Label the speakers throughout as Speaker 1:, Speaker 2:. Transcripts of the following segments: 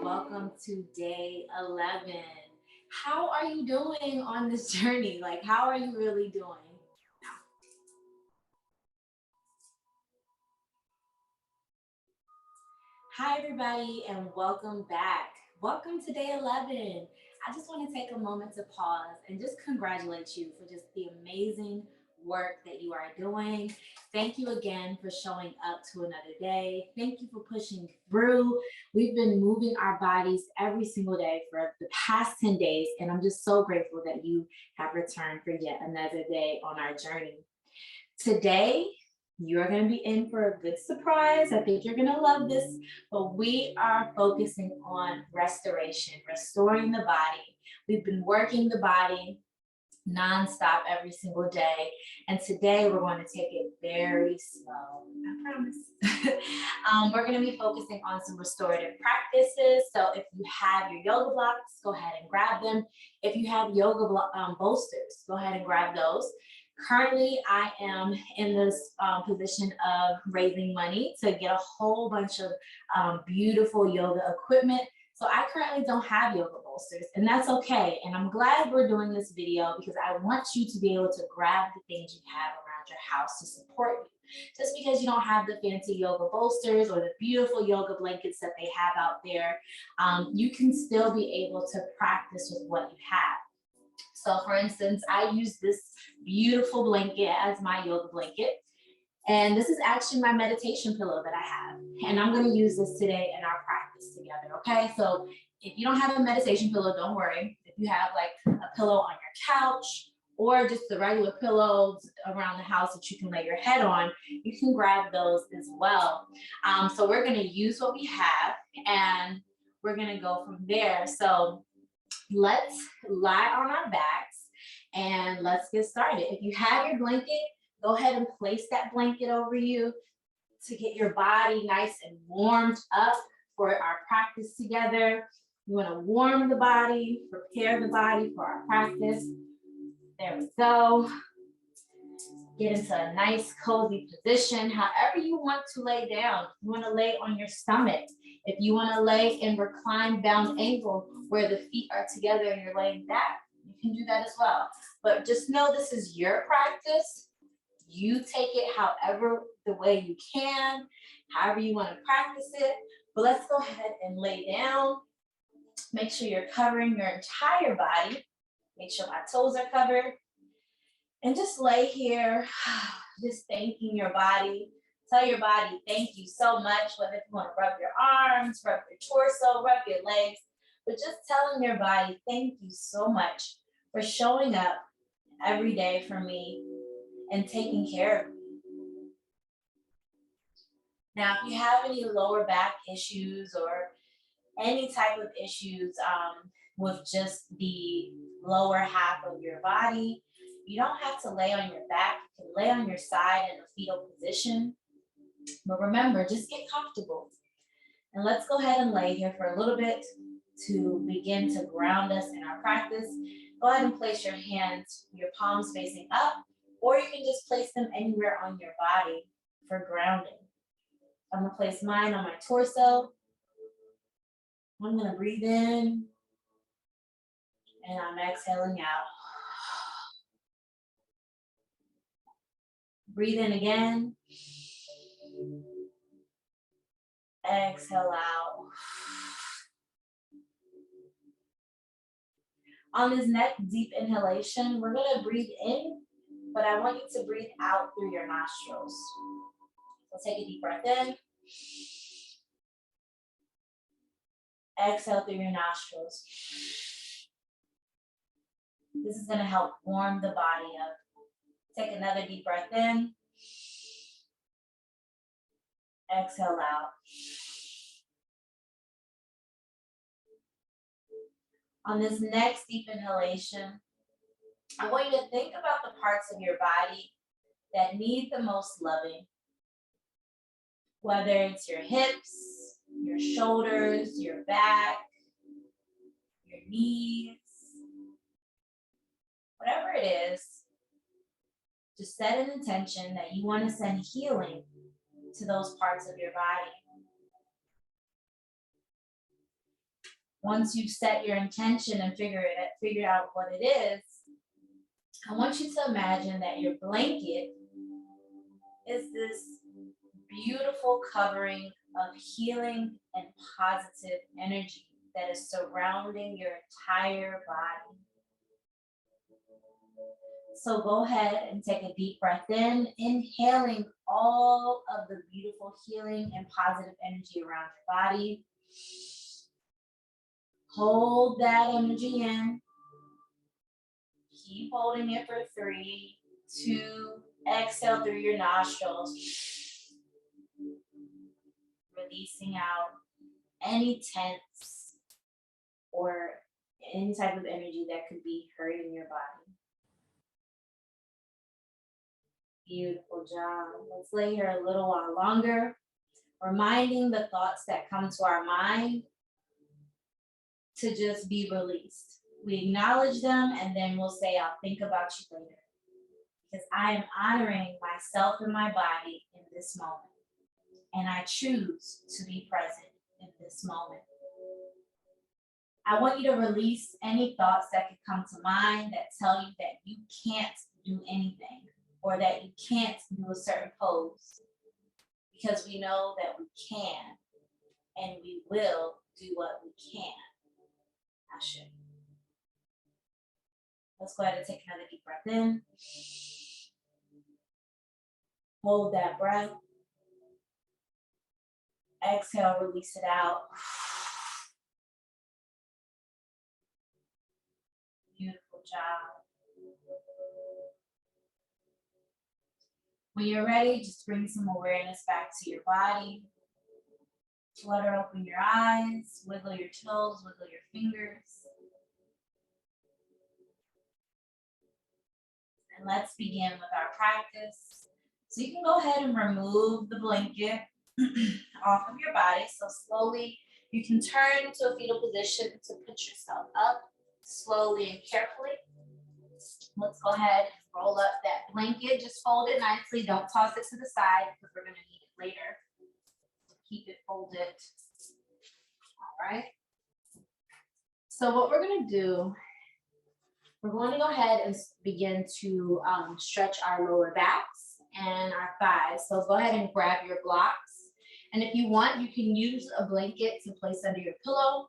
Speaker 1: welcome to day 11. How are you doing on this journey? Like, how are you really doing? Hi, everybody, and welcome back. Welcome to day 11. I just want to take a moment to pause and just congratulate you for just the amazing work that you are doing. Thank you again for showing up to another day. Thank you for pushing through. We've been moving our bodies every single day for the past 10 days, and I'm just so grateful that you have returned for yet another day on our journey. Today, you're going to be in for a good surprise. I think you're going to love this, but we are focusing on restoration, restoring the body. We've been working the body nonstop every single day, and today we're going to take it very slow. I promise. We're going to be focusing on some restorative practices. So if you have your yoga blocks, go ahead and grab them. If you have yoga bolsters, go ahead and grab those. Currently, I am in this position of raising money to get a whole bunch of beautiful yoga equipment. So I currently don't have yoga bolsters, and that's okay. And I'm glad we're doing this video because I want you to be able to grab the things you have around your house to support you. Just because you don't have the fancy yoga bolsters or the beautiful yoga blankets that they have out there, you can still be able to practice with what you have. So for instance, I use this beautiful blanket as my yoga blanket. And this is actually my meditation pillow that I have. And I'm going to use this today in our practice together, okay? So if you don't have a meditation pillow, don't worry. If you have like a pillow on your couch or just the regular pillows around the house that you can lay your head on, you can grab those as well. So we're going to use what we have and we're going to go from there. So let's lie on our backs and let's get started. If you have your blanket, go ahead and place that blanket over you to get your body nice and warmed up for our practice together. You want to warm the body, prepare the body for our practice. There we go. Get into a nice cozy position, however you want to lay down. If you want to lay on your stomach, if you want to lay in reclined bound angle where the feet are together and you're laying back, you can do that as well. But just know this is your practice. You take it however the way you can, however you want to practice it. But let's go ahead and lay down. Make sure you're covering your entire body. Make sure my toes are covered. And just lay here, just thanking your body. Tell your body, thank you so much, whether you want to rub your arms, rub your torso, rub your legs, but just telling your body, thank you so much for showing up every day for me and taking care of me. Now, if you have any lower back issues or any type of issues with just the lower half of your body, you don't have to lay on your back. You can lay on your side in a fetal position. But remember, just get comfortable. And let's go ahead and lay here for a little bit to begin to ground us in our practice. Go ahead and place your hands, your palms facing up, or you can just place them anywhere on your body for grounding. I'm going to place mine on my torso. I'm going to breathe in, and I'm exhaling out. Breathe in again. Exhale out. On this next deep inhalation, we're going to breathe in, but I want you to breathe out through your nostrils. So take a deep breath in. Exhale through your nostrils. This is going to help warm the body up. Take another deep breath in. Exhale out. On this next deep inhalation, I want you to think about the parts of your body that need the most loving. Whether it's your hips, your shoulders, your back, your knees, whatever it is, just set an intention that you want to send healing to those parts of your body. Once you've set your intention and figured out what it is, I want you to imagine that your blanket is this beautiful covering of healing and positive energy that is surrounding your entire body. So go ahead and take a deep breath in, inhaling all of the beautiful healing and positive energy around your body. Hold that energy in. Keep holding it for 3, 2, exhale through your nostrils. Releasing out any tense or any type of energy that could be hurting your body. Beautiful job. Let's lay here a little while longer, reminding the thoughts that come to our mind to just be released. We acknowledge them and then we'll say, I'll think about you later. Because I am honoring myself and my body in this moment. And I choose to be present in this moment. I want you to release any thoughts that could come to mind that tell you that you can't do anything or that you can't do a certain pose. Because we know that we can and we will do what we can. I should. Let's go ahead and take another deep breath in. Hold that breath. Exhale, release it out. Beautiful job. When you're ready, just bring some awareness back to your body. Flutter open your eyes, wiggle your toes, wiggle your fingers. And let's begin with our practice. So you can go ahead and remove the blanket off of your body. So slowly you can turn to a fetal position to put yourself up slowly and carefully. Let's go ahead and roll up that blanket. Just fold it nicely. Don't toss it to the side because we're going to need it later. Keep it folded. All right. So what we're going to do, we're going to go ahead and begin to stretch our lower backs and our thighs. So go ahead and grab your blocks. And if you want, you can use a blanket to place under your pillow.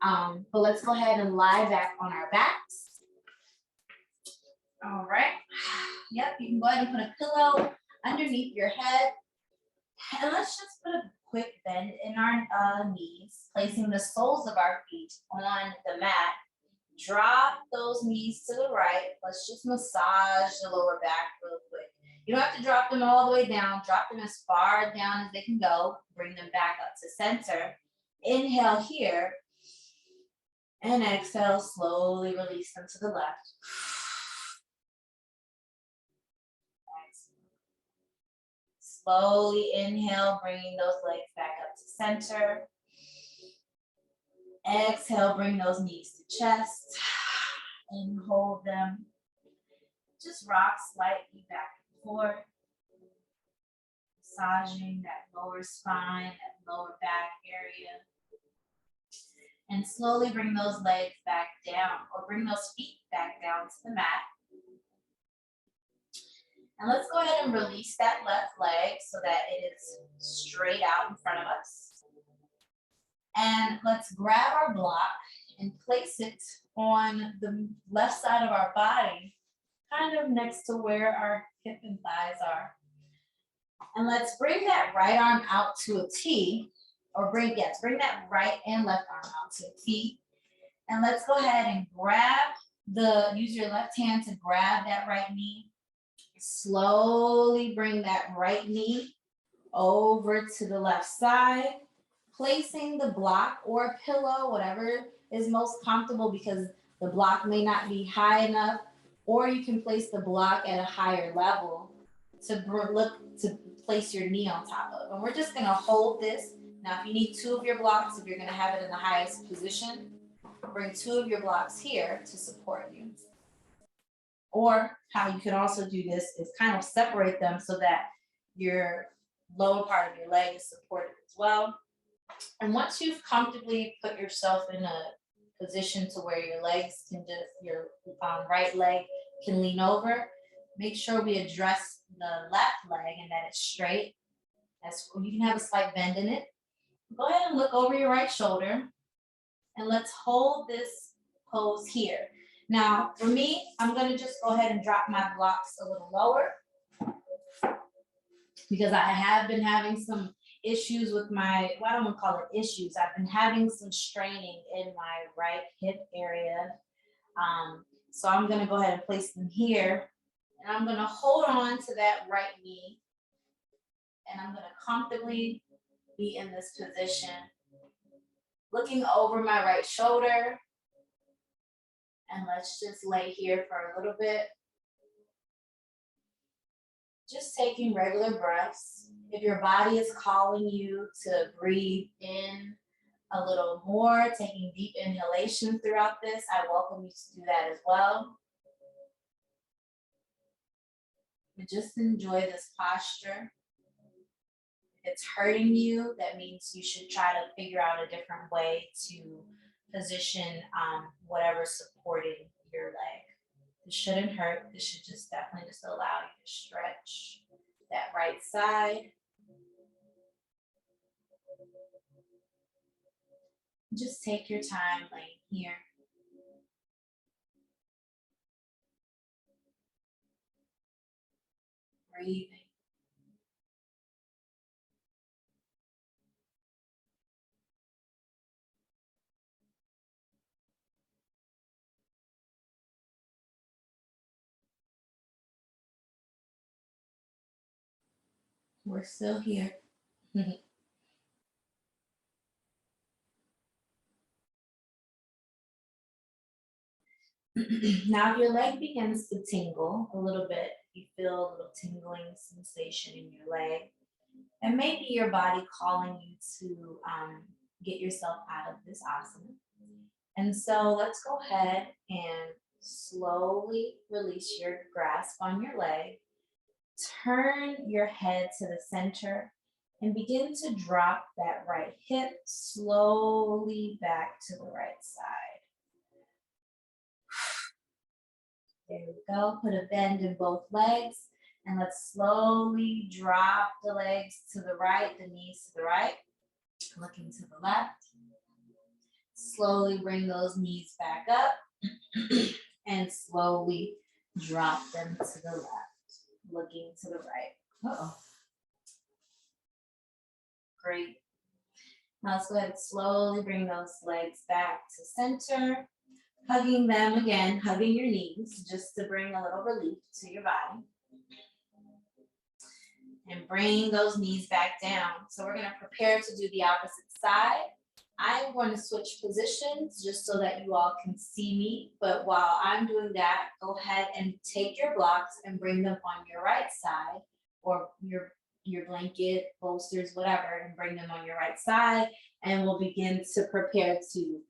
Speaker 1: But let's go ahead and lie back on our backs. All right. Yep, you can go ahead and put a pillow underneath your head. And let's just put a quick bend in our knees, placing the soles of our feet on the mat. Drop those knees to the right. Let's just massage the lower back real quick. You don't have to drop them all the way down. Drop them as far down as they can go. Bring them back up to center. Inhale here. And exhale, slowly release them to the left. Slowly inhale, bringing those legs back up to center. Exhale, bring those knees to chest and hold them. Just rock slightly back and forth. Massaging that lower spine, that lower back area. And slowly bring those legs back down or bring those feet back down to the mat. And let's go ahead and release that left leg so that it is straight out in front of us. And let's grab our block and place it on the left side of our body, kind of next to where our hip and thighs are. And let's bring that right arm out to a T, or bring that right and left arm out to a T. And let's go ahead and use your left hand to grab that right knee. Slowly bring that right knee over to the left side, placing the block or pillow, whatever is most comfortable, because the block may not be high enough, or you can place the block at a higher level to place your knee on top of. And we're just going to hold this. Now, if you need 2 of your blocks, if you're going to have it in the highest position, bring 2 of your blocks here to support you. Or how you can also do this is kind of separate them so that your lower part of your leg is supported as well. And once you've comfortably put yourself in a position to where your legs can just, your right leg can lean over, make sure we address the left leg and that it's straight. You can have a slight bend in it. Go ahead and look over your right shoulder and let's hold this pose here. Now, for me, I'm gonna just go ahead and drop my blocks a little lower because I have been having some issues with my, well, I don't want to call it issues. I've been having some straining in my right hip area. So I'm gonna go ahead and place them here and I'm gonna hold on to that right knee and I'm gonna comfortably be in this position, looking over my right shoulder. And let's just lay here for a little bit. Just taking regular breaths. If your body is calling you to breathe in a little more, taking deep inhalation throughout this, I welcome you to do that as well. But just enjoy this posture. If it's hurting you, that means you should try to figure out a different way to position whatever's supporting your leg. This shouldn't hurt. This should just definitely just allow you to stretch that right side. Just take your time laying here. Breathing. We're still here. Now, if your leg begins to tingle a little bit, you feel a little tingling sensation in your leg, and maybe your body calling you to get yourself out of this asana. And so let's go ahead and slowly release your grasp on your leg. Turn your head to the center and begin to drop that right hip slowly back to the right side. There we go. Put a bend in both legs and let's slowly drop the legs to the right, the knees to the right, looking to the left. Slowly bring those knees back up and slowly drop them to the left, looking to the right. Uh-oh. Great. Now let's go ahead and slowly bring those legs back to center, hugging them again, hugging your knees just to bring a little relief to your body. And bring those knees back down. So we're going to prepare to do the opposite side. I'm going to switch positions just so that you all can see me. But while I'm doing that, go ahead and take your blocks and bring them on your right side, or your blanket, bolsters, whatever, and bring them on your right side. And we'll begin to prepare to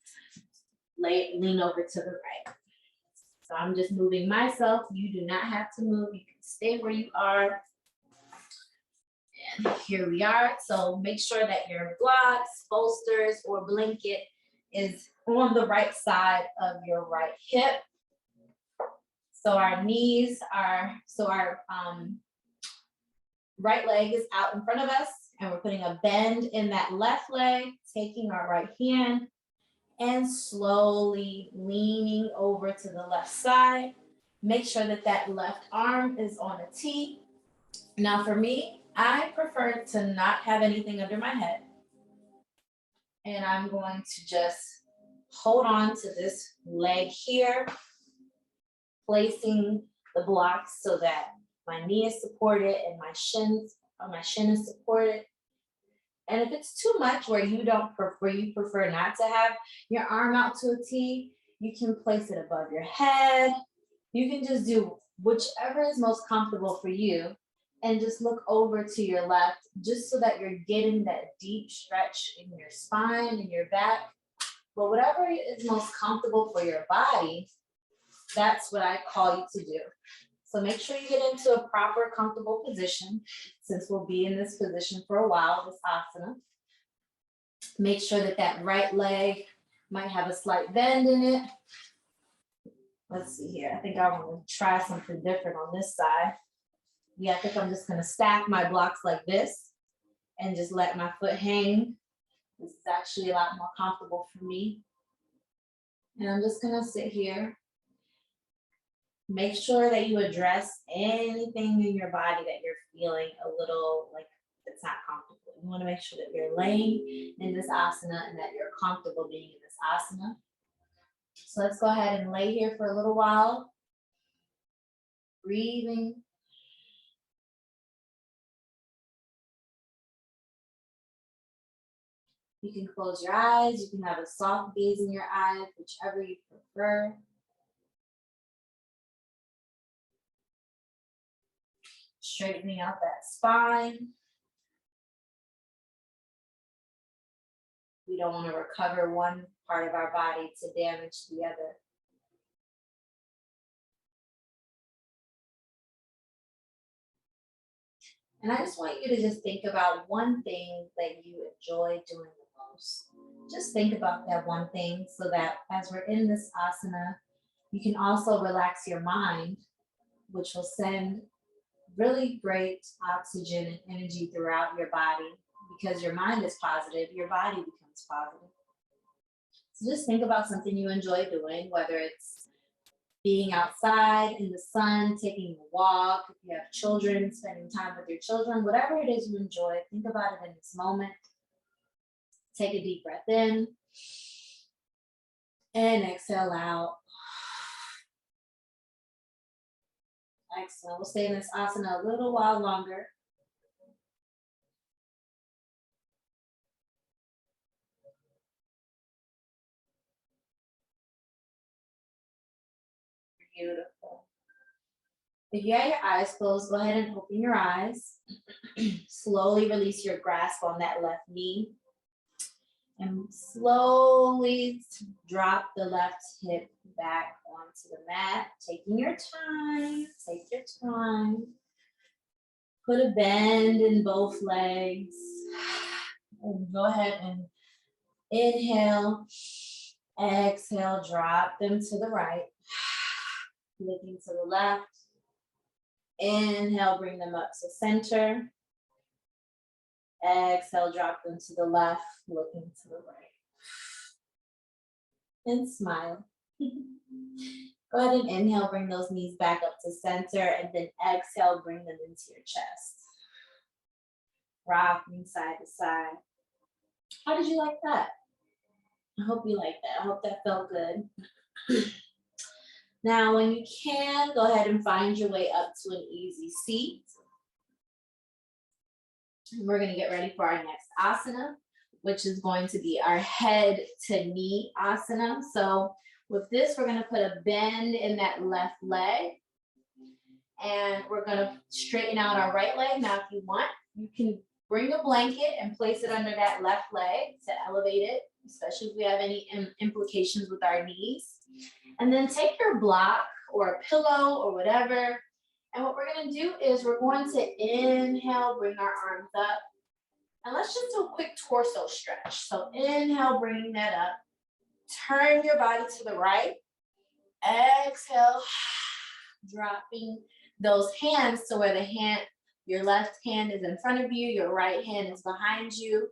Speaker 1: lean over to the right. So I'm just moving myself. You do not have to move. You can stay where you are. And here we are. So make sure that your blocks, bolsters, or blanket is on the right side of your right hip. So our knees are, our right leg is out in front of us, and we're putting a bend in that left leg, taking our right hand and slowly leaning over to the left side. Make sure that that left arm is on a T. Now for me, I prefer to not have anything under my head. And I'm going to just hold on to this leg here, placing the blocks so that my knee is supported and my shin is supported. And if it's too much where you prefer not to have your arm out to a T, you can place it above your head. You can just do whichever is most comfortable for you and just look over to your left just so that you're getting that deep stretch in your spine and your back. But whatever is most comfortable for your body, that's what I call you to do. So make sure you get into a proper, comfortable position, since we'll be in this position for a while, this asana. Make sure that that right leg might have a slight bend in it. Let's see here. I think I want to try something different on this side. Yeah, I think I'm just going to stack my blocks like this and just let my foot hang. This is actually a lot more comfortable for me. And I'm just going to sit here. Make sure that you address anything in your body that you're feeling a little like it's not comfortable. You want to make sure that you're laying in this asana and that you're comfortable being in this asana. So let's go ahead and lay here for a little while. Breathing. You can close your eyes. You can have a soft gaze in your eyes, whichever you prefer. Straightening out that spine. We don't want to recover one part of our body to damage the other. And I just want you to just think about one thing that you enjoy doing the most. Just think about that one thing so that as we're in this asana, you can also relax your mind, which will send really great oxygen and energy throughout your body. Because your mind is positive, your body becomes positive. So just think about something you enjoy doing, whether it's being outside in the sun, taking a walk, if you have children, spending time with your children, whatever it is you enjoy, think about it in this moment. Take a deep breath in and exhale out. Excellent. We'll stay in this asana a little while longer. Beautiful. If you have your eyes closed, go ahead and open your eyes. Slowly release your grasp on that left knee. And slowly drop the left hip back onto the mat. Taking your time. Take your time. Put a bend in both legs. And go ahead and inhale. Exhale, drop them to the right. Looking to the left. Inhale, bring them up to center. Exhale, drop them to the left, looking to the right. And smile. Go ahead and inhale, bring those knees back up to center, and then exhale, bring them into your chest. Rocking side to side. How did you like that? I hope you like that. I hope that felt good. Now, when you can, go ahead and find your way up to an easy seat. And we're going to get ready for our next asana, which is going to be our head to knee asana. So with this, we're going to put a bend in that left leg. And we're going to straighten out our right leg. Now, if you want, you can bring a blanket and place it under that left leg to elevate it, especially if we have any implications with our knees. And then take your block or a pillow or whatever. And what we're going to do is we're going to inhale, bring our arms up. And let's just do a quick torso stretch. So inhale, bringing that up. Turn your body to the right. Exhale, dropping those hands to where your left hand is in front of you, your right hand is behind you.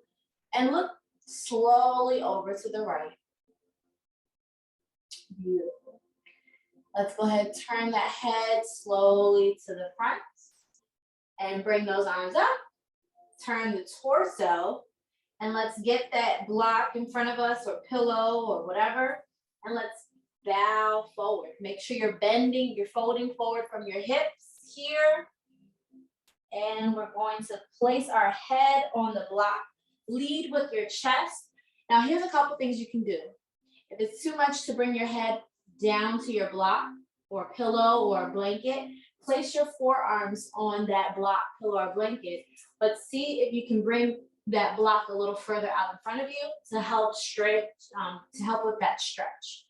Speaker 1: And look slowly over to the right. Beautiful. Let's go ahead and turn that head slowly to the front and bring those arms up. Turn the torso and let's get that block in front of us or pillow or whatever. And let's bow forward. Make sure you're bending, you're folding forward from your hips here. And we're going to place our head on the block. Lead with your chest. Now here's a couple things you can do. If it's too much to bring your head down to your block or pillow or blanket, place your forearms on that block, pillow, or blanket, but see if you can bring that block a little further out in front of you to help stretch, to help with that stretch.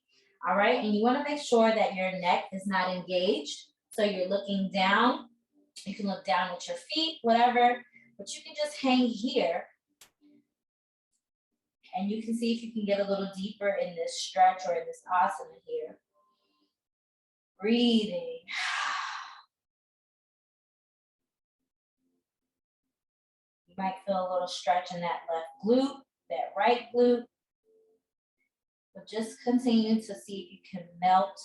Speaker 1: All right, and you want to make sure that your neck is not engaged. So you're looking down. You can look down at your feet, whatever, but you can just hang here And you can see if you can get a little deeper in this stretch or in this asana here. Breathing. You might feel a little stretch in that left glute, that right glute. But just continue to see if you can melt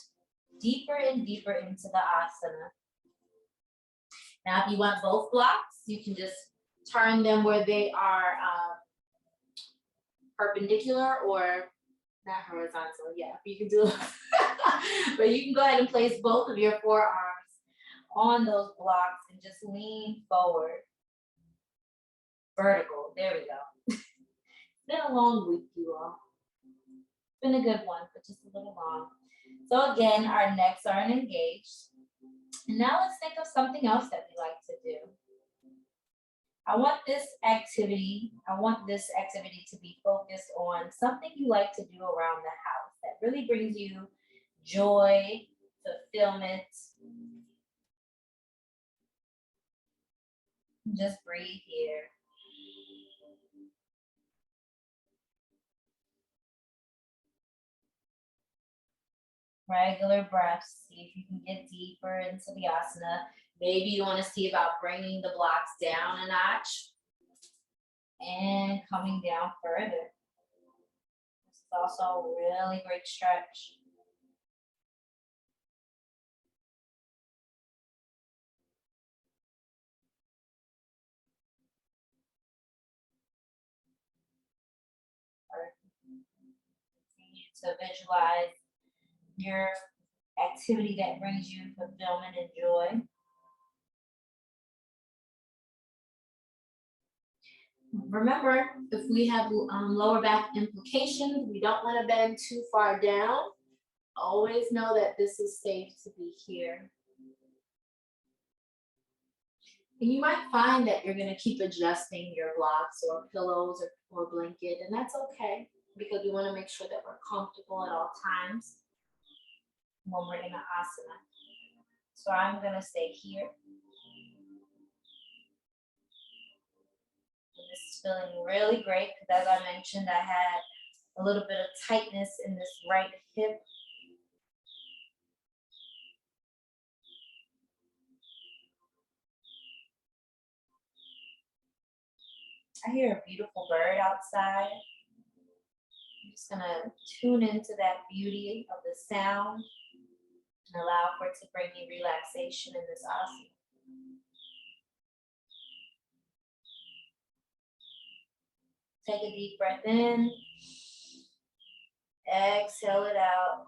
Speaker 1: deeper and deeper into the asana. Now, if you want both blocks, you can just turn them where they are perpendicular or not horizontal. Yeah, you can do but you can go ahead and place both of your forearms on those blocks and just lean forward. Vertical. There we go. It's been a long week, you all. It's been a good one, but just a little long. So again, our necks aren't engaged. And now let's think of something else that we like to do. I want this activity to be focused on something you like to do around the house that really brings you joy, fulfillment. Just breathe here. Regular breaths. See if you can get deeper into the asana. Maybe you want to see about bringing the blocks down a notch and coming down further. This is also a really great stretch. Continue to visualize your activity that brings you fulfillment and joy. Remember, if we have lower back implications, we don't want to bend too far down. Always know that this is safe to be here. And you might find that you're going to keep adjusting your blocks or pillows or blanket, and that's okay because we want to make sure that we're comfortable at all times when we're in an asana. So I'm going to stay here. And this is feeling really great because, as I mentioned, I had a little bit of tightness in this right hip. I hear a beautiful bird outside. I'm just going to tune into that beauty of the sound and allow for it to bring me relaxation in this asana. Take a deep breath in. Exhale it out.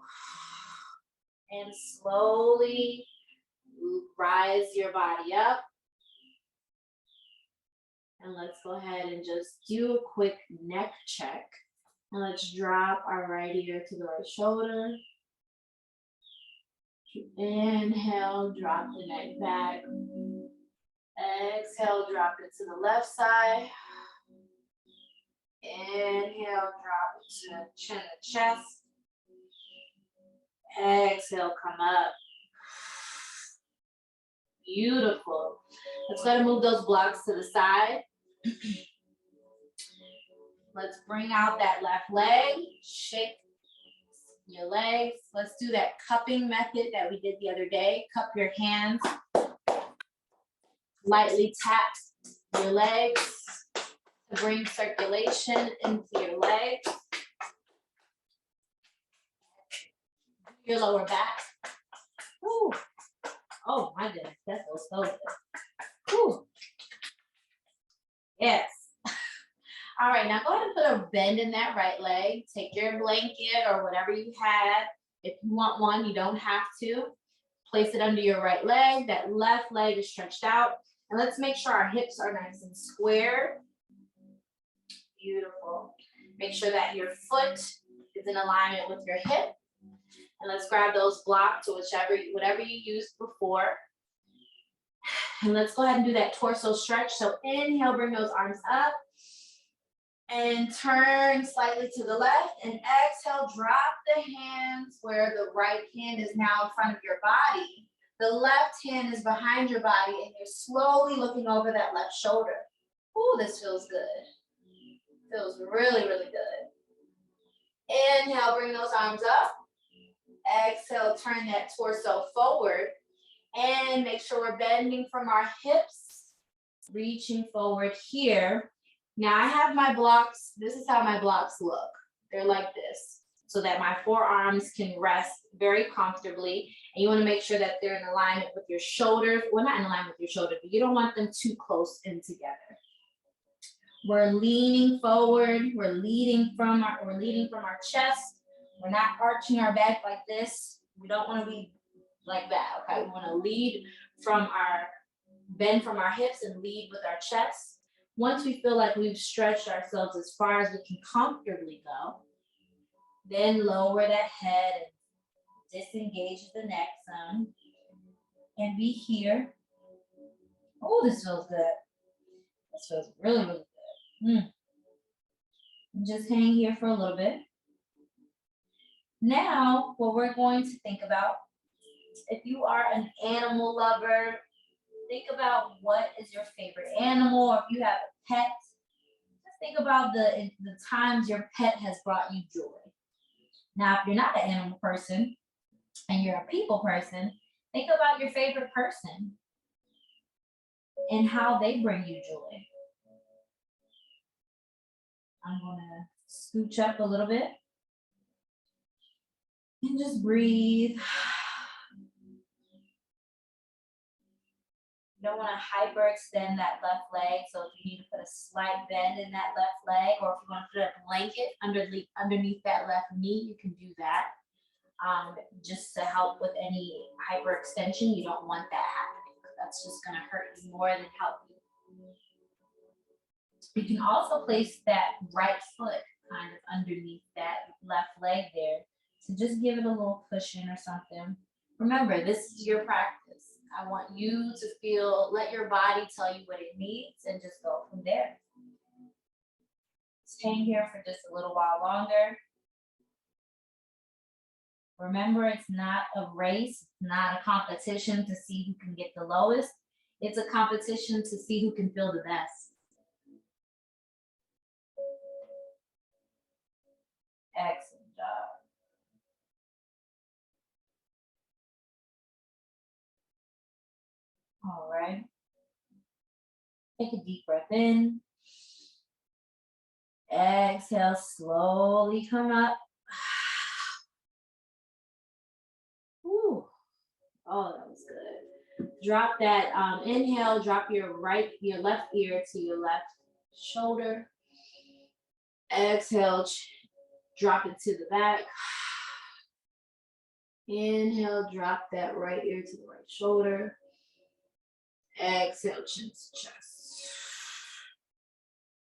Speaker 1: And slowly rise your body up. And let's go ahead and just do a quick neck check. And let's drop our right ear to the right shoulder. Inhale, drop the neck back. Exhale, drop it to the left side. Inhale, drop it to chin and chest. Exhale, come up. Beautiful. Let's go ahead and move those blocks to the side. Let's bring out that left leg. Shake your legs. Let's do that cupping method that we did the other day. Cup your hands. Lightly tap your legs to bring circulation into your legs. Your lower back. Woo. Oh my goodness, that feels so good. Woo. Yes. All right, now go ahead and put a bend in that right leg. Take your blanket or whatever you have. If you want one, you don't have to. Place it under your right leg. That left leg is stretched out. And let's make sure our hips are nice and square. Beautiful. Make sure that your foot is in alignment with your hip. And let's grab those blocks or whatever you used before. And let's go ahead and do that torso stretch. So inhale, bring those arms up. And turn slightly to the left. And exhale, drop the hands where the right hand is now in front of your body. The left hand is behind your body and you're slowly looking over that left shoulder. Ooh, this feels good. Feels really, really good. Inhale, bring those arms up. Exhale, turn that torso forward. And make sure we're bending from our hips, reaching forward here. Now I have my blocks. This is how my blocks look. They're like this, so that my forearms can rest very comfortably. And you want to make sure that they're in alignment with your shoulders. Well, not in alignment with your shoulders, but you don't want them too close in together. We're leaning forward. We're leading from our chest. We're not arching our back like this. We don't want to be like that, okay? We want to lead from bend from our hips and lead with our chest. Once we feel like we've stretched ourselves as far as we can comfortably go, then lower that head and disengage the neck some. And be here. Oh, this feels good. This feels really, really good. Just hang here for a little bit. Now, what we're going to think about, if you are an animal lover, think about what is your favorite animal, or if you have a pet, just think about the times your pet has brought you joy. Now, if you're not an animal person and you're a people person, think about your favorite person and how they bring you joy. I'm gonna scooch up a little bit and just breathe. You don't want to hyperextend that left leg, so if you need to put a slight bend in that left leg, or if you want to put a blanket underneath that left knee, you can do that. Just to help with any hyperextension. You don't want that happening, because that's just going to hurt you more than help you. You can also place that right foot kind of underneath that left leg there to just give it a little cushion or something. Remember, this is your practice. I want you to let your body tell you what it needs and just go from there. Just hang here for just a little while longer. Remember, it's not a race, it's not a competition to see who can get the lowest. It's a competition to see who can feel the best. Excellent job. All right. Take a deep breath in. Exhale, slowly come up. Ooh. Oh, that was good. Drop that, inhale, drop your left ear to your left shoulder. Exhale, drop it to the back. Inhale, drop that right ear to the right shoulder. Exhale, chin to chest.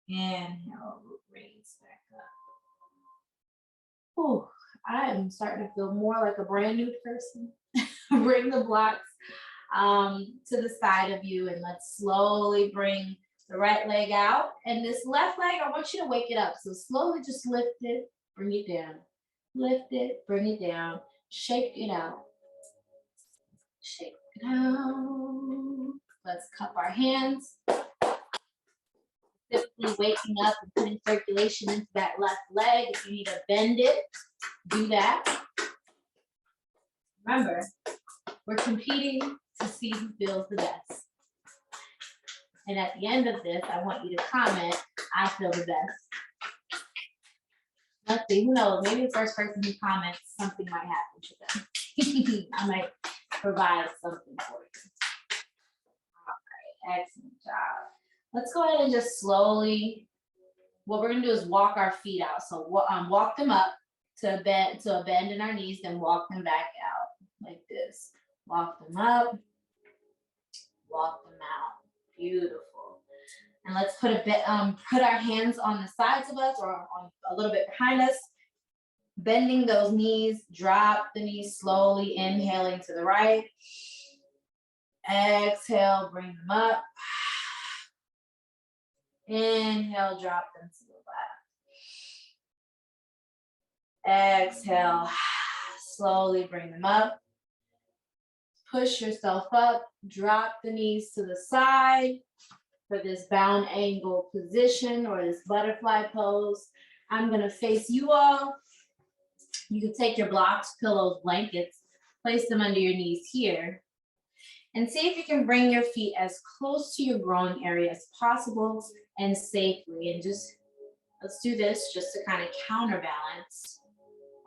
Speaker 1: Inhale, raise back up. Ooh, I am starting to feel more like a brand new person. Bring the blocks to the side of you, and let's slowly bring the right leg out. And this left leg, I want you to wake it up. So slowly just lift it, bring it down. Lift it, bring it down. Shake it out. Shake it out. Let's cup our hands. Simply waking up and putting circulation into that left leg. If you need to bend it, do that. Remember, we're competing to see who feels the best. And at the end of this, I want you to comment, I feel the best. Let's see, who knows? Maybe the first person who comments, something might happen to them. I might provide something for you. All right, excellent job. Let's go ahead and just slowly, what we're gonna do is walk our feet out. So walk them up to a bend in our knees, then walk them back out like this. Walk them up, walk them out. Beautiful. And let's put put our hands on the sides of us or on a little bit behind us. Bending those knees, drop the knees slowly, inhaling to the right. Exhale, bring them up. Inhale, drop them to the left. Exhale, slowly bring them up. Push yourself up, drop the knees to the side. for this bound angle position or this butterfly pose. I'm gonna face you all. You can take your blocks, pillows, blankets, place them under your knees here, and see if you can bring your feet as close to your growing area as possible and safely. And just, let's do this just to kind of counterbalance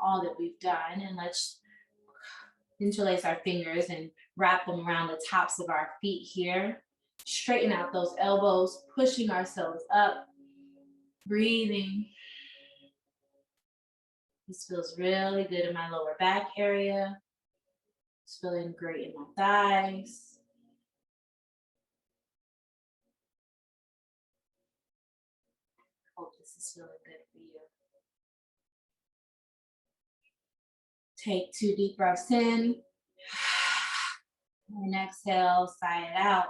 Speaker 1: all that we've done. And let's interlace our fingers and wrap them around the tops of our feet here. Straighten out those elbows, pushing ourselves up, breathing. This feels really good in my lower back area. It's feeling great in my thighs. Hope this is feeling good for you. Take 2 deep breaths in. And exhale, sigh it out.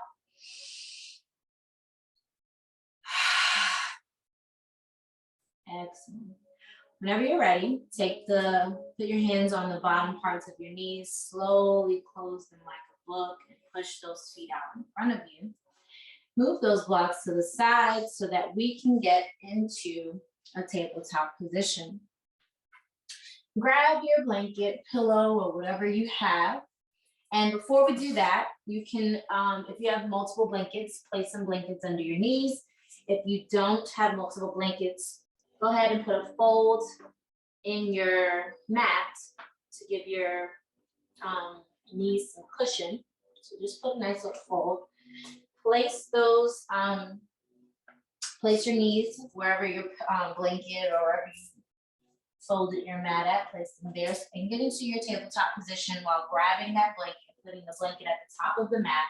Speaker 1: Excellent. Whenever you're ready, put your hands on the bottom parts of your knees, slowly close them like a book and push those feet out in front of you. Move those blocks to the side so that we can get into a tabletop position. Grab your blanket, pillow, or whatever you have. And before we do that, you can, if you have multiple blankets, place some blankets under your knees. If you don't have multiple blankets, go ahead and put a fold in your mat to give your knees some cushion. So just put a nice little fold. Place those, place your knees wherever your blanket or wherever you folded your mat at, place them there, and get into your tabletop position while grabbing that blanket, putting the blanket at the top of the mat.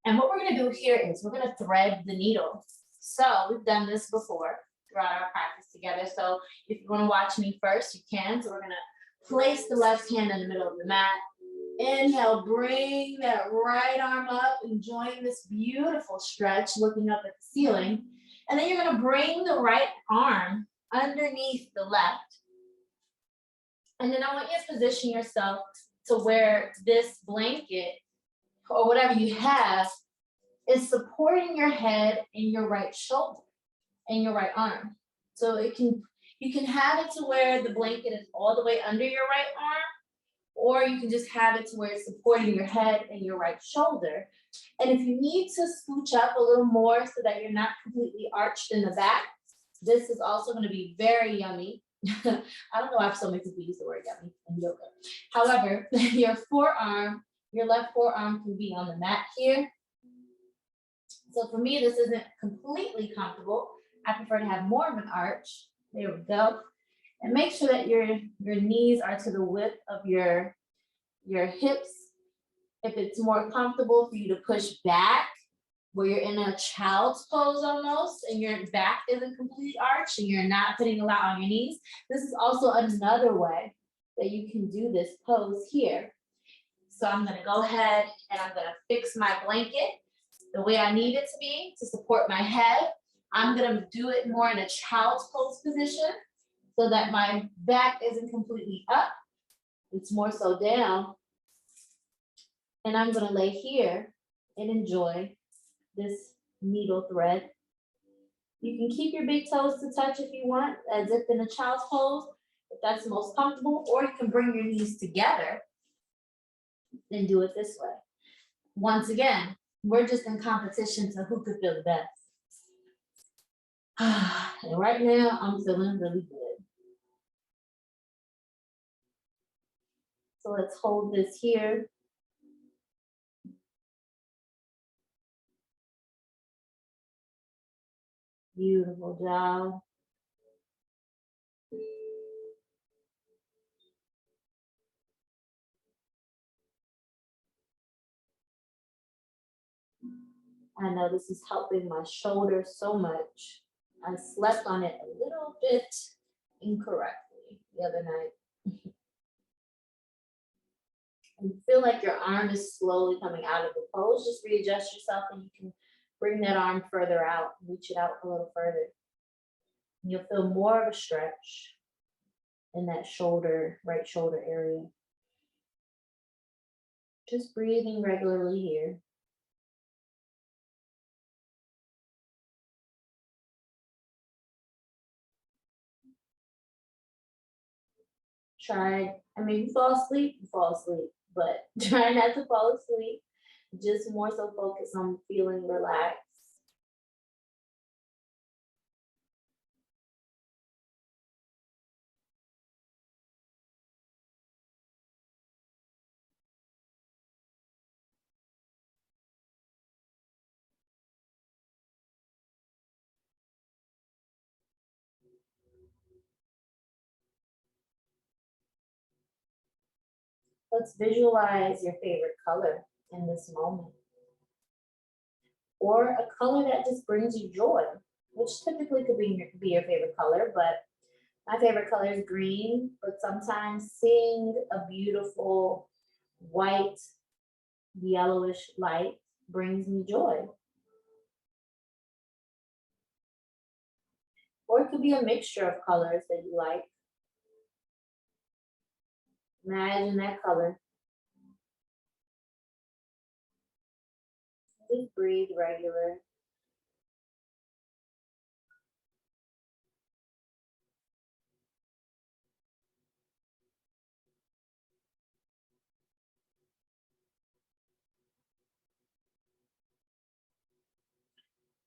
Speaker 1: And what we're gonna do here is we're gonna thread the needle. So we've done this before throughout our practice together. So if you wanna watch me first, you can. So we're gonna place the left hand in the middle of the mat. Inhale, bring that right arm up, enjoying this beautiful stretch, looking up at the ceiling. And then you're gonna bring the right arm underneath the left. And then I want you to position yourself to where this blanket or whatever you have is supporting your head and your right shoulder and your right arm. So you can have it to where the blanket is all the way under your right arm, or you can just have it to where it's supporting your head and your right shoulder. And if you need to scooch up a little more so that you're not completely arched in the back, this is also going to be very yummy. I don't know why so many people use the word yummy in yoga. However, your left forearm can be on the mat here. So for me, this isn't completely comfortable. I prefer to have more of an arch. There we go. And make sure that your knees are to the width of your hips. If it's more comfortable for you to push back, where you're in a child's pose almost, and your back isn't completely arched and you're not putting a lot on your knees, this is also another way that you can do this pose here. So I'm gonna go ahead and I'm gonna fix my blanket the way I need it to be to support my head. I'm gonna do it more in a child's pose position so that my back isn't completely up. It's more so down. And I'm gonna lay here and enjoy this needle thread. You can keep your big toes to touch if you want, as if in a child's pose, if that's the most comfortable, or you can bring your knees together and do it this way. Once again, we're just in competition to who could feel the best. And right now, I'm feeling really good. So let's hold this here. Beautiful job. I know this is helping my shoulder so much. I slept on it a little bit incorrectly the other night. And feel like your arm is slowly coming out of the pose. Just readjust yourself and you can bring that arm further out, reach it out a little further. And you'll feel more of a stretch in that shoulder, right shoulder area. Just breathing regularly here. Try, I mean, you fall asleep, but try not to fall asleep. Just more so focus on feeling relaxed. Let's visualize your favorite color in this moment, or a color that just brings you joy, which typically could be your favorite color, but my favorite color is green, but sometimes seeing a beautiful white, yellowish light brings me joy. Or it could be a mixture of colors that you like. Imagine that color. Just breathe regular.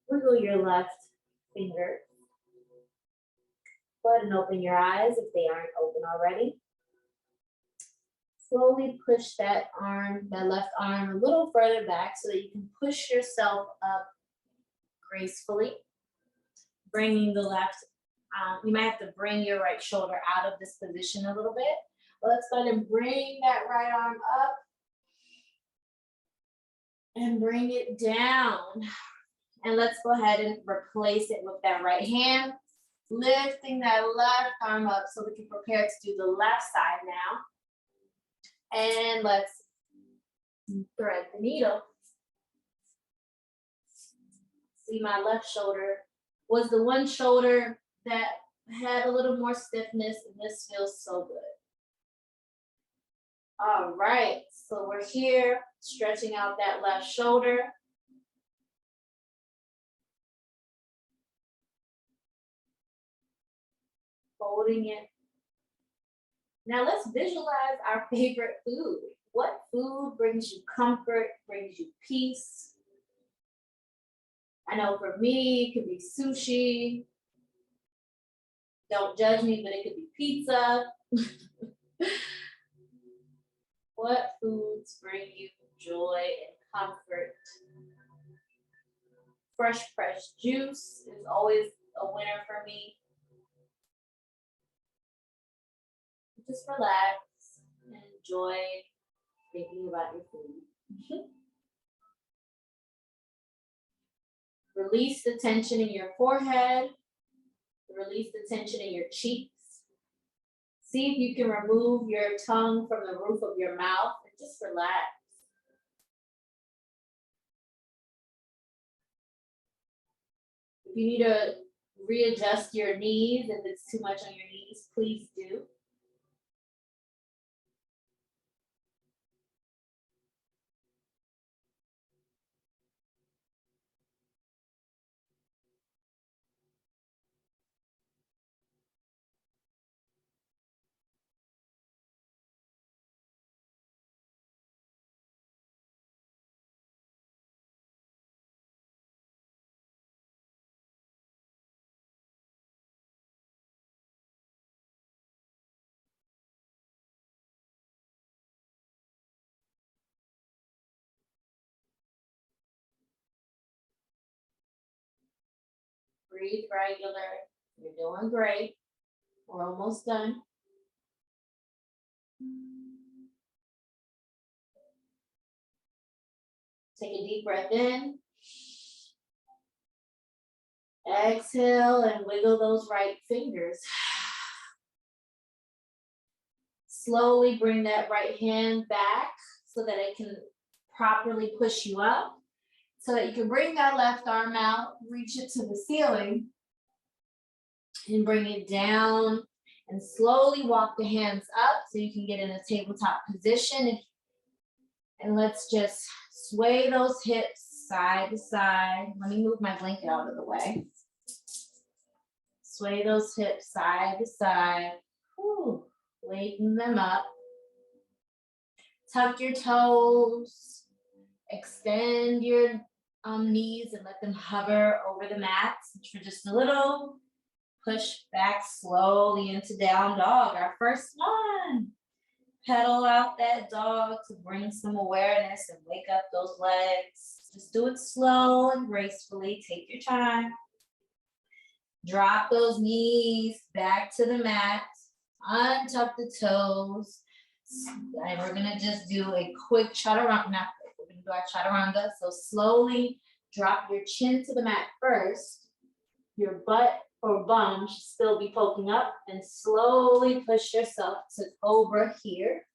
Speaker 1: Wiggle your left finger. Go ahead and open your eyes if they aren't open already. Slowly push that arm, that left arm, a little further back so that you can push yourself up gracefully. Bringing the left, you might have to bring your right shoulder out of this position a little bit. But let's go ahead and bring that right arm up and bring it down. And let's go ahead and replace it with that right hand, lifting that left arm up so we can prepare to do the left side now. And let's thread the needle. See, my left shoulder was the one shoulder that had a little more stiffness, and this feels so good. All right, so we're here, stretching out that left shoulder. Holding it. Now let's visualize our favorite food. What food brings you comfort, brings you peace? I know for me, it could be sushi. Don't judge me, but it could be pizza. What foods bring you joy and comfort? Fresh pressed juice is always a winner for me. Just relax and enjoy thinking about your food. Release the tension in your forehead. Release the tension in your cheeks. See if you can remove your tongue from the roof of your mouth and just relax. If you need to readjust your knees, if it's too much on your knees, please do. Breathe regular. You're doing great. We're almost done. Take a deep breath in. Exhale and wiggle those right fingers. Slowly bring that right hand back so that it can properly push you up. So that you can bring that left arm out, reach it to the ceiling, and bring it down. And slowly walk the hands up so you can get in a tabletop position. And let's just sway those hips side to side. Let me move my blanket out of the way. Sway those hips side to side. Whew. waking them up. Tuck your toes, extend your knees and let them hover over the mats for just a little. Push back slowly into down dog, our first one. Pedal out that dog to bring some awareness and wake up those legs. Just do it slow and gracefully. Take your time. Drop those knees back to the mat. Untuck the toes. And we're gonna just do a quick chaturanga. Not quick, we're gonna do our chaturanga. So slowly drop your chin to the mat first. Your butt or bum should still be poking up, and slowly push yourself to cobra here.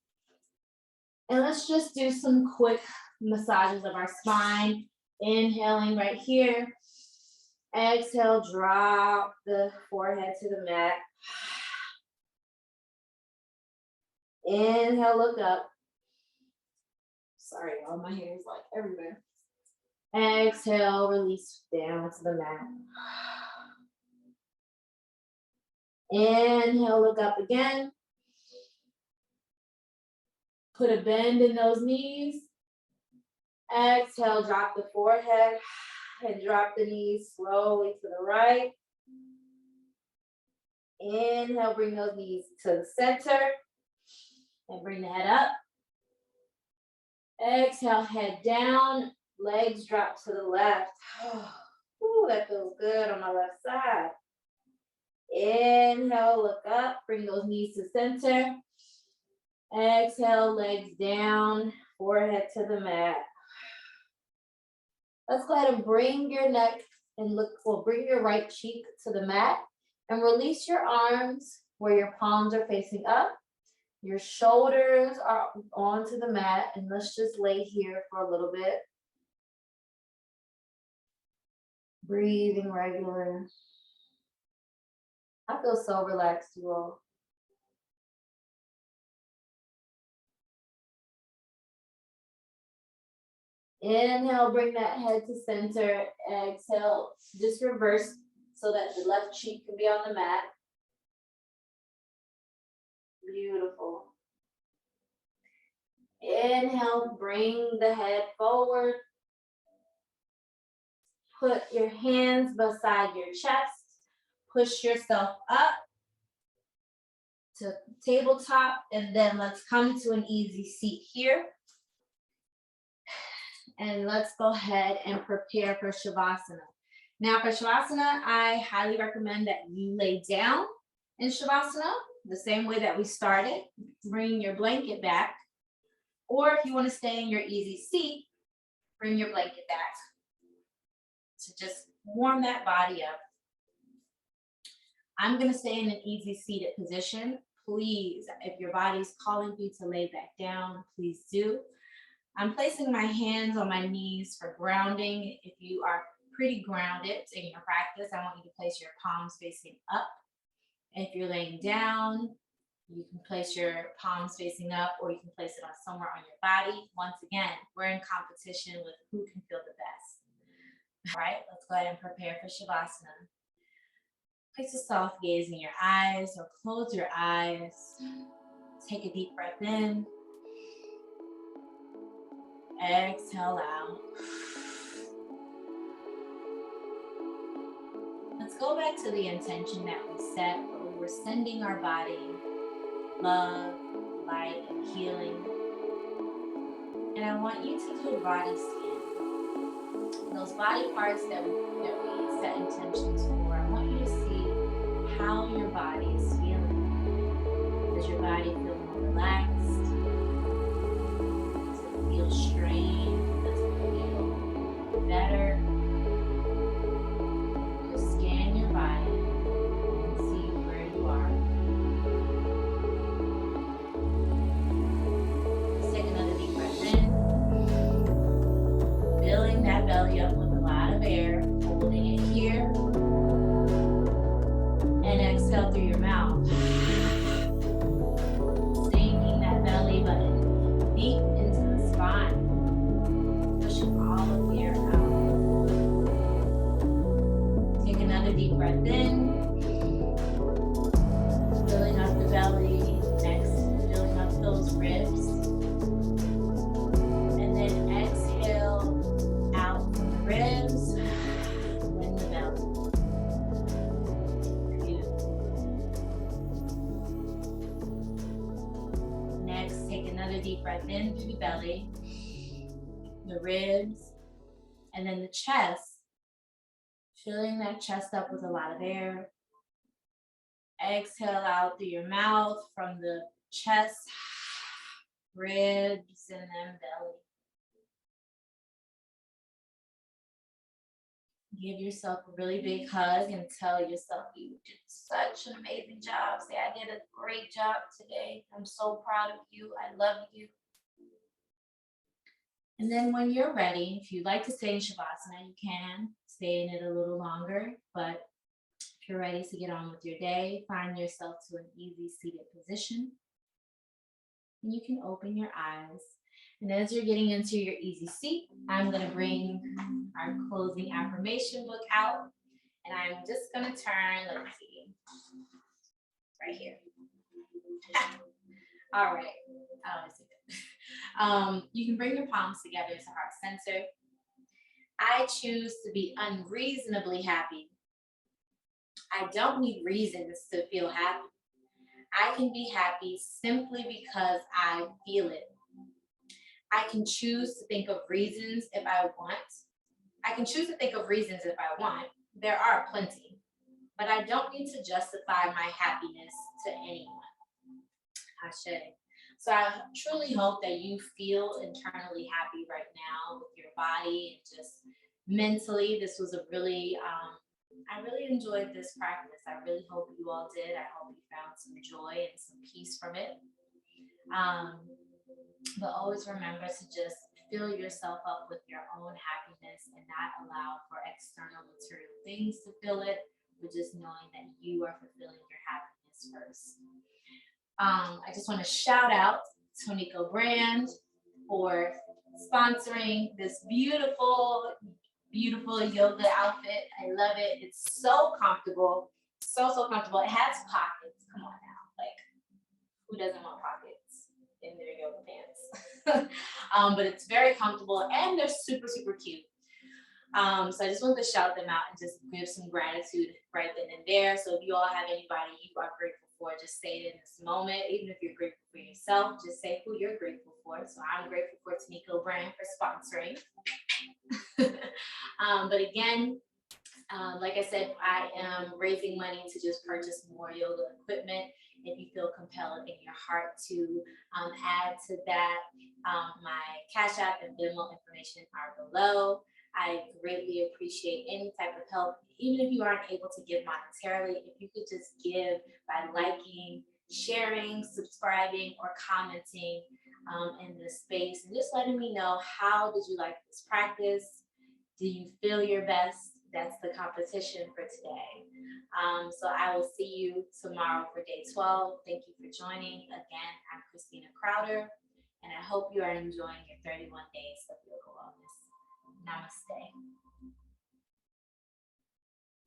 Speaker 1: And let's just do some quick massages of our spine. Inhaling right here. Exhale, drop the forehead to the mat. Inhale, look up. Sorry, y'all, my hair is like everywhere. Exhale, release down to the mat. Inhale, look up again. Put a bend in those knees. Exhale, drop the forehead and drop the knees slowly to the right. Inhale, bring those knees to the center and bring the head up. Exhale, head down, legs drop to the left. Ooh, that feels good on my left side. Inhale, look up, bring those knees to center. Exhale, legs down, forehead to the mat. Let's go ahead and bring your neck and bring your right cheek to the mat and release your arms where your palms are facing up. Your shoulders are onto the mat, and let's just lay here for a little bit. Breathing regular. I feel so relaxed, you all. Inhale, bring that head to center. Exhale, just reverse so that the left cheek can be on the mat. Beautiful. Inhale, bring the head forward. Put your hands beside your chest. Push yourself up to tabletop, and then let's come to an easy seat here. And let's go ahead and prepare for Shavasana. Now for Shavasana, I highly recommend that you lay down in Shavasana the same way that we started. Bring your blanket back. Or if you want to stay in your easy seat, bring your blanket back to just warm that body up. I'm going to stay in an easy seated position. Please, if your body's calling you to lay back down, please do. I'm placing my hands on my knees for grounding. If you are pretty grounded in your practice, I want you to place your palms facing up. If you're laying down, you can place your palms facing up, or you can place it on somewhere on your body. Once again, we're in competition with who can feel the best. All right, let's go ahead and prepare for Shavasana. Place a soft gaze in your eyes or close your eyes. Take a deep breath in. Exhale out. Let's go back to the intention that we set, where we were sending our body love, light, and healing. And I want you to do body scan. Those body parts that we set intentions for, I want you to see how your body is feeling. Does your body feel more relaxed? Does it feel strained? Does it feel better? Just scan your body and see where you are. Just take another deep breath in. Filling that belly up with a lot of air, holding it here. And exhale through your mouth. a deep breath in through the belly, the ribs, and then the chest. Filling that chest up with a lot of air. Exhale out through your mouth from the chest, ribs, and then belly. Give yourself a really big hug and tell yourself you did such an amazing job. Say, I did a great job today. I'm so proud of you. I love you. And then when you're ready, if you'd like to stay in Shavasana, you can stay in it a little longer. But if you're ready to get on with your day, find yourself to an easy seated position. And you can open your eyes. And as you're getting into your easy seat, I'm going to bring our closing affirmation book out. And I'm just going to turn, let's see, right here. All right. You can bring your palms together to heart center. I choose to be unreasonably happy. I don't need reasons to feel happy. I can be happy simply because I feel it. I can choose to think of reasons if I want. I can choose to think of reasons if I want. There are plenty. But I don't need to justify my happiness to anyone. Ashe. So I truly hope that you feel internally happy right now with your body and just mentally. This was a really, I really enjoyed this practice. I really hope you all did. I hope you found some joy and some peace from it. But always remember to just fill yourself up with your own happiness and not allow for external material things to fill it, but just knowing that you are fulfilling your happiness first. I just want to shout out Tonico Brand for sponsoring this beautiful, beautiful yoga outfit. I love it. It's so comfortable. So comfortable. It has pockets. Come on now. Like, who doesn't want pockets in their yoga pants? But it's very comfortable and they're super cute. So I just wanted to shout them out and just give some gratitude right then and there. So if you all have anybody you are grateful for, just say it in this moment. Even if you're grateful for yourself, just say who you're grateful for. So I'm grateful for Tonico Brand for sponsoring. But again, like I said, I am raising money to just purchase more yoga equipment. If you feel compelled in your heart to add to that, my Cashapp and Venmo information are below. I greatly appreciate any type of help, even if you aren't able to give monetarily. If you could just give by liking, sharing, subscribing, or commenting in this space, and just letting me know, how did you like this practice? Do you feel your best? That's the competition for today. So I will see you tomorrow for day 12. Thank you for joining. Again, I'm Christina Crowder, and I hope you are enjoying your 31 days of yoga wellness. Namaste.